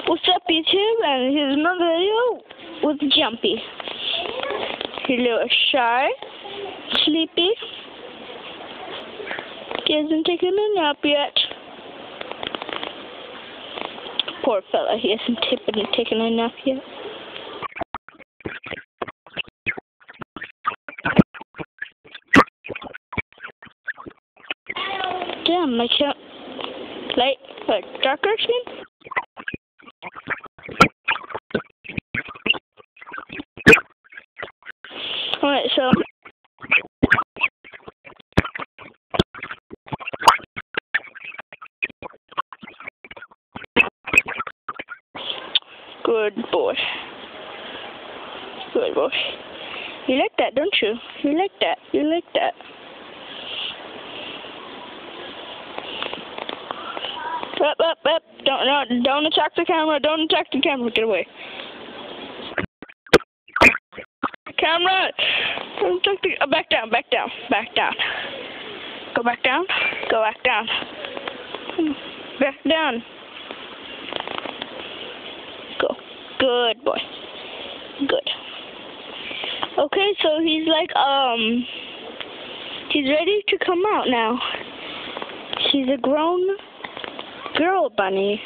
What's up, YouTube? And here's another video with Jumpy. He's a little shy, sleepy. He hasn't taken a nap yet. Poor fella, he hasn't taken a nap yet. Damn, I can't light darker skin? Alright, so good boy. Good boy. You like that, don't you? You like that. You like that. Up. Don't attack the camera. Don't attack the camera. Get away. Camera! Don't attack the... back down. Go back down. Go back down. Back down. Go. Good boy. Good. Okay, so he's like, he's ready to come out now. She's a grown girl bunny.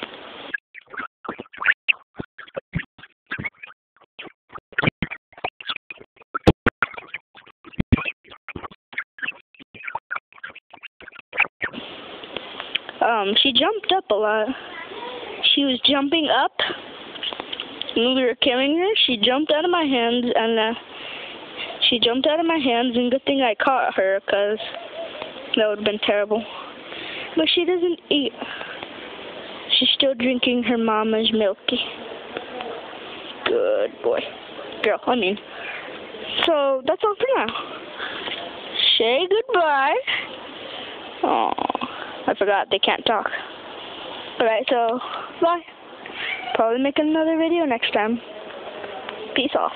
She jumped up a lot. She was jumping up. When we were killing her, she jumped out of my hands, and good thing I caught her, because that would have been terrible. But she doesn't eat. She's still drinking her mama's milky. Good boy. Girl, I mean. So, that's all for now. Say goodbye. Aww. I forgot they can't talk. Alright, so, bye. Probably make another video next time. Peace off.